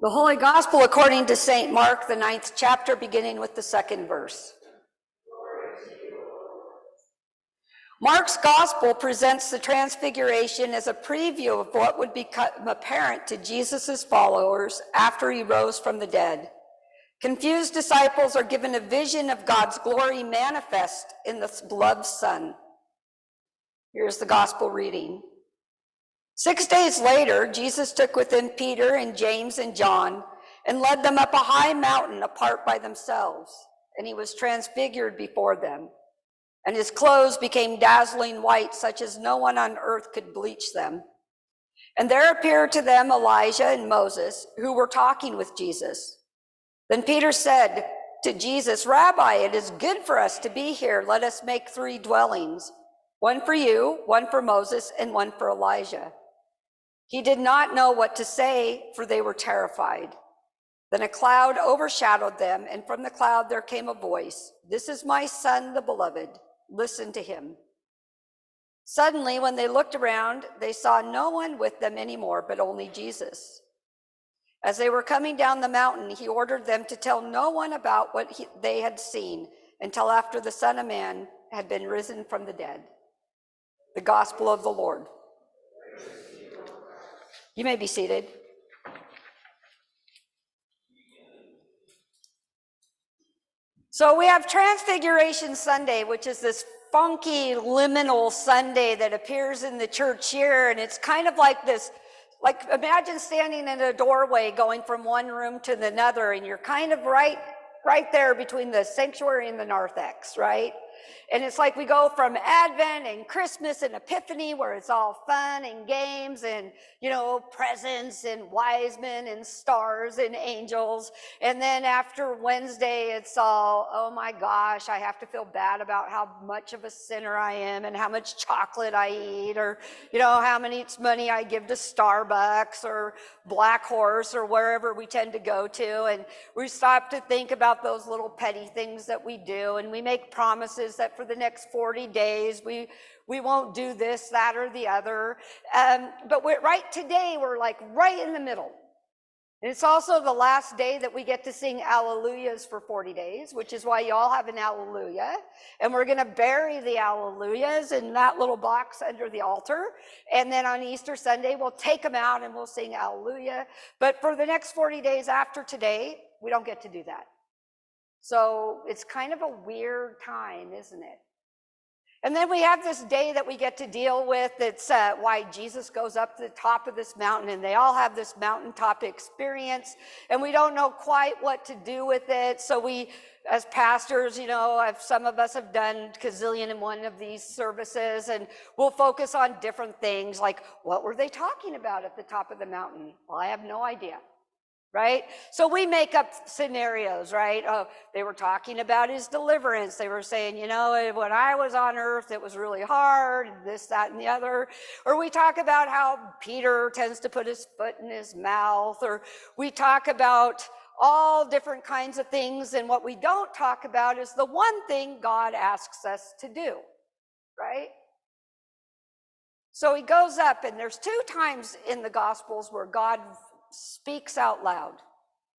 The Holy Gospel according to St. Mark, the 9th chapter, beginning with the 2nd verse. Mark's Gospel presents the Transfiguration as a preview of what would become apparent to Jesus' followers after he rose from the dead. Confused disciples are given a vision of God's glory manifest in the beloved Son. Here's the Gospel reading. 6 days later, Jesus took with him Peter and James and John and led them up a high mountain apart by themselves, and he was transfigured before them. And his clothes became dazzling white, such as no one on earth could bleach them. And there appeared to them Elijah and Moses, who were talking with Jesus. Then Peter said to Jesus, "Rabbi, it is good for us to be here. Let us make 3 dwellings, one for you, one for Moses, and one for Elijah." He did not know what to say, for they were terrified. Then a cloud overshadowed them, and from the cloud there came a voice, "This is my Son, the beloved. Listen to him." Suddenly, when they looked around, they saw no one with them anymore, but only Jesus. As they were coming down the mountain, he ordered them to tell no one about what they had seen until after the Son of Man had been risen from the dead. The Gospel of the Lord. You may be seated. So we have Transfiguration Sunday, which is this funky liminal Sunday that appears in the church year. And it's kind of like this, like imagine standing in a doorway going from one room to another, and you're kind of right there between the sanctuary and the narthex, right? And it's like we go from Advent and Christmas and Epiphany, where it's all fun and games and, presents and wise men and stars and angels. And then after Wednesday, it's all, oh my gosh, I have to feel bad about how much of a sinner I am and how much chocolate I eat, or, how much money I give to Starbucks or Black Horse or wherever we tend to go to. And we stop to think about those little petty things that we do, and we make promises that for the next 40 days we won't do this, that, or the other. But today we're like right in the middle. And it's also the last day that we get to sing Alleluias for 40 days, which is why you all have an Alleluia. And we're going to bury the Alleluias in that little box under the altar. And then on Easter Sunday, we'll take them out and we'll sing Alleluia. But for the next 40 days after today, we don't get to do that. So it's kind of a weird time, isn't it? And then we have this day that we get to deal with. It's why Jesus goes up to the top of this mountain, and they all have this mountaintop experience, and we don't know quite what to do with it. So we, as pastors, some of us have done gazillion and one of these services, and we'll focus on different things, like what were they talking about at the top of the mountain? Well, I have no idea. Right? So we make up scenarios, right? Oh, they were talking about his deliverance. They were saying, when I was on earth, it was really hard, this, that, and the other. Or we talk about how Peter tends to put his foot in his mouth. Or we talk about all different kinds of things. And what we don't talk about is the one thing God asks us to do, right? So he goes up, and there's 2 times in the Gospels where God speaks out loud,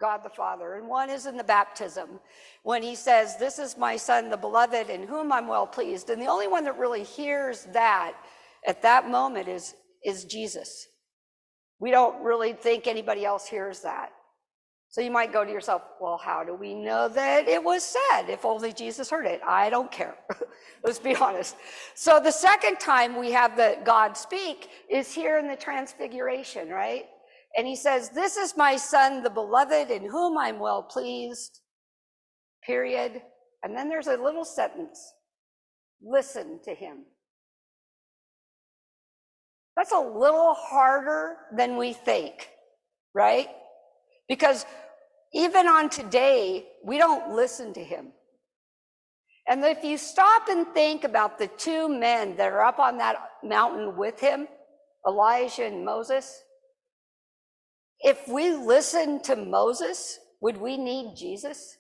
God the Father. And one is in the baptism, when he says, "This is my Son, the beloved, in whom I'm well pleased." And the only one that really hears that at that moment is Jesus. We don't really think anybody else hears that. So you might go to yourself, well, how do we know that it was said? If only Jesus heard it. I don't care. Let's be honest. So the second time we have the God speak is here in the Transfiguration, right? And he says, "This is my Son, the beloved, in whom I'm well pleased," period. And then there's a little sentence, "Listen to him." That's a little harder than we think, right? Because even on today, we don't listen to him. And if you stop and think about the 2 men that are up on that mountain with him, Elijah and Moses, if we listened to Moses, would we need Jesus?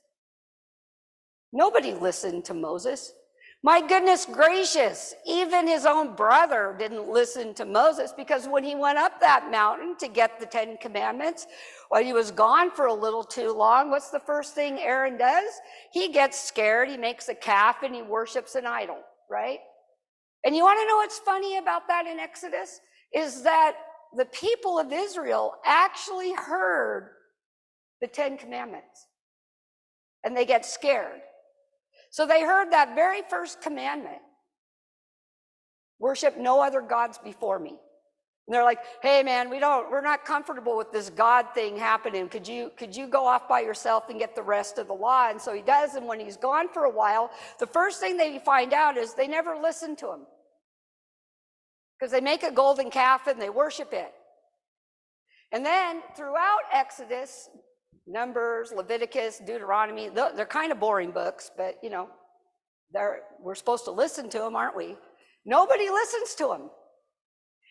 Nobody listened to Moses. My goodness gracious, even his own brother didn't listen to Moses, because when he went up that mountain to get the 10 Commandments, while he was gone for a little too long, what's the first thing Aaron does? He gets scared, he makes a calf, and he worships an idol, right? And you want to know what's funny about that in Exodus? Is that the people of Israel actually heard the 10 Commandments, and they get scared. So they heard that very first commandment, worship no other gods before me. And they're like, hey man, we're not comfortable with this God thing happening. Could you go off by yourself and get the rest of the law? And so he does, and when he's gone for a while, the first thing they find out is they never listen to him. Because they make a golden calf and they worship it. And then throughout Exodus, Numbers, Leviticus, Deuteronomy, they're kind of boring books, but you know, we're supposed to listen to them, aren't we? Nobody listens to him.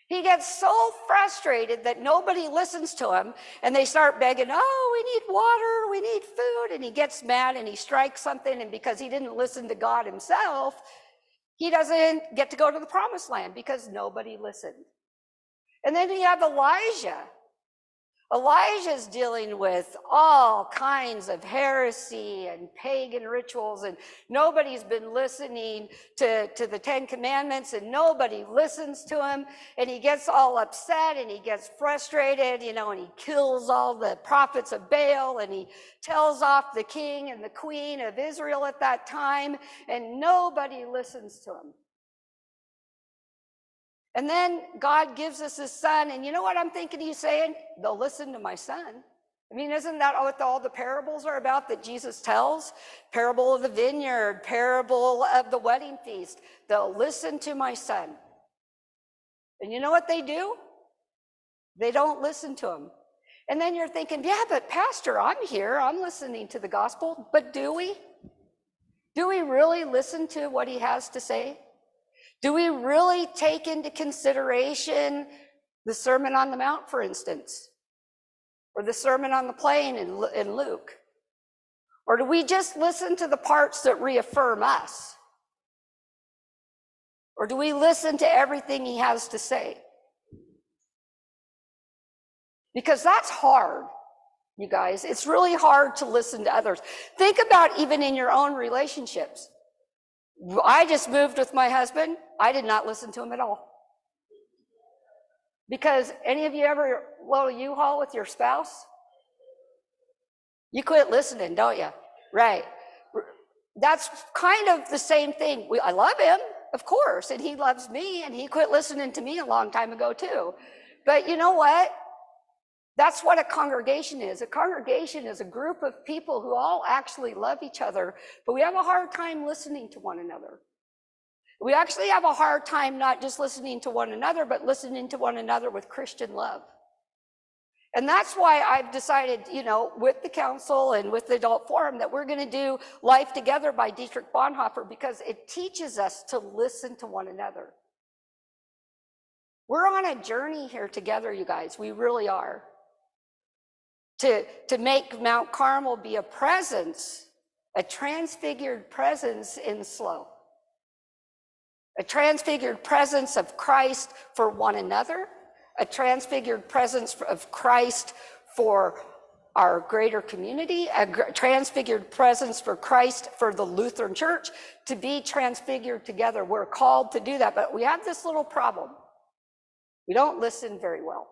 He gets so frustrated that nobody listens to him, and they start begging, oh, we need water, we need food, and he gets mad and he strikes something, and because he didn't listen to God himself, he doesn't get to go to the promised land because nobody listened. And then you have Elijah. Elijah's dealing with all kinds of heresy and pagan rituals, and nobody's been listening to the 10 Commandments, and nobody listens to him, and he gets all upset and he gets frustrated, you know, and he kills all the prophets of Baal, and he tells off the king and the queen of Israel at that time, and nobody listens to him. And then God gives us his son, and you know what I'm thinking he's saying? They'll listen to my son. I mean, isn't that what all the parables are about that Jesus tells? Parable of the vineyard, parable of the wedding feast. They'll listen to my son. And you know what they do? They don't listen to him. And then you're thinking, yeah, but Pastor, I'm here, I'm listening to the gospel, but do we? Do we really listen to what he has to say? Do we really take into consideration the Sermon on the Mount, for instance, or the Sermon on the Plain in Luke? Or do we just listen to the parts that reaffirm us? Or do we listen to everything he has to say? Because that's hard, you guys. It's really hard to listen to others. Think about even in your own relationships. I just moved with my husband. I did not listen to him at all. Because any of you ever load a U-Haul with your spouse? You quit listening, don't you? Right. That's kind of the same thing. I love him, of course, and he loves me, and he quit listening to me a long time ago too. But you know what? That's what a congregation is. A congregation is a group of people who all actually love each other, but we have a hard time listening to one another. We actually have a hard time not just listening to one another, but listening to one another with Christian love. And that's why I've decided, you know, with the council and with the Adult Forum, that we're going to do Life Together by Dietrich Bonhoeffer, because it teaches us to listen to one another. We're on a journey here together, you guys. We really are. To make Mount Carmel be a presence, a transfigured presence in SLO. A transfigured presence of Christ for one another, a transfigured presence of Christ for our greater community, a transfigured presence for Christ for the Lutheran Church, to be transfigured together. We're called to do that, but we have this little problem. We don't listen very well.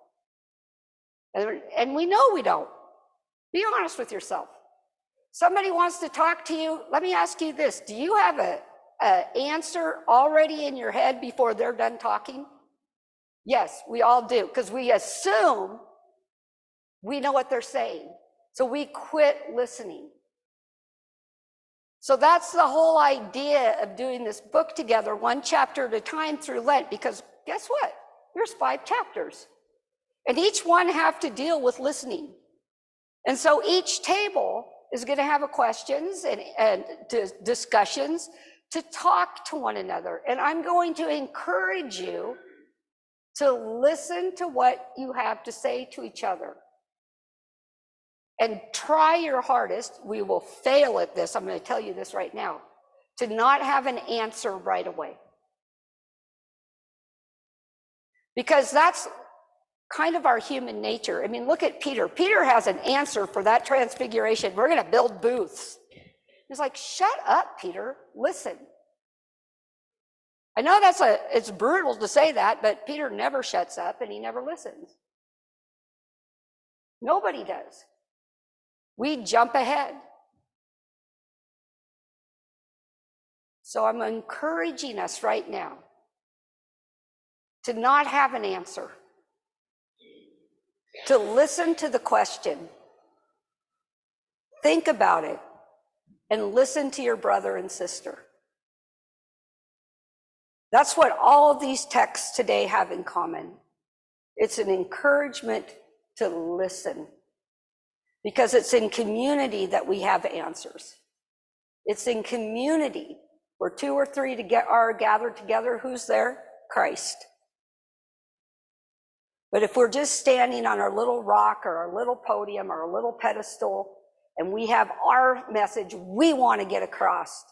And we know we don't. Be honest with yourself. Somebody wants to talk to you. Let me ask you this. Do you have an answer already in your head before they're done talking? Yes, we all do, because we assume we know what they're saying. So we quit listening. So that's the whole idea of doing this book together, one chapter at a time through Lent, because guess what? There's 5 chapters. And each one have to deal with listening. And so each table is going to have questions and discussions to talk to one another. And I'm going to encourage you to listen to what you have to say to each other. And try your hardest. We will fail at this. I'm going to tell you this right now. to not have an answer right away. Because that's kind of our human nature. I mean, look at Peter. Peter has an answer for that transfiguration. We're going to build booths. He's like, shut up, Peter. Listen. I know it's brutal to say that, but Peter never shuts up and he never listens. Nobody does. We jump ahead. So I'm encouraging us right now to not have an answer, to listen to the question, think about it, and listen to your brother and sister. That's what all of these texts today have in common. It's an encouragement to listen, because it's in community that we have answers. It's in community where 2 or 3 are gathered together. Who's there? Christ. But if we're just standing on our little rock or our little podium or our little pedestal, and we have our message we want to get across,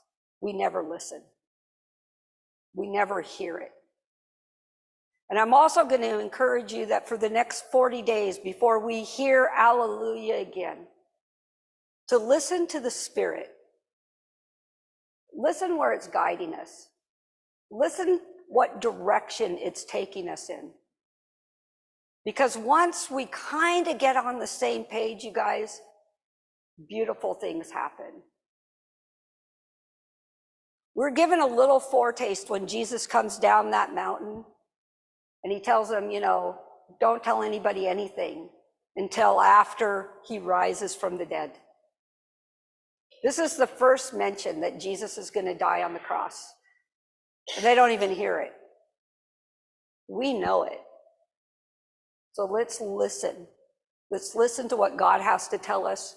we never listen. We never hear it. And I'm also going to encourage you that for the next 40 days before we hear Alleluia again, to listen to the Spirit. Listen where it's guiding us. Listen what direction it's taking us in. Because once we kind of get on the same page, you guys, beautiful things happen. We're given a little foretaste when Jesus comes down that mountain and he tells them, don't tell anybody anything until after he rises from the dead. This is the first mention that Jesus is going to die on the cross. And they don't even hear it. We know it. So let's listen. Let's listen to what God has to tell us.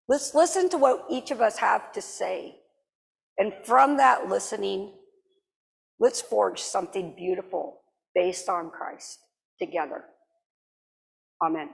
Let's listen to what each of us have to say. And from that listening, let's forge something beautiful based on Christ together. Amen.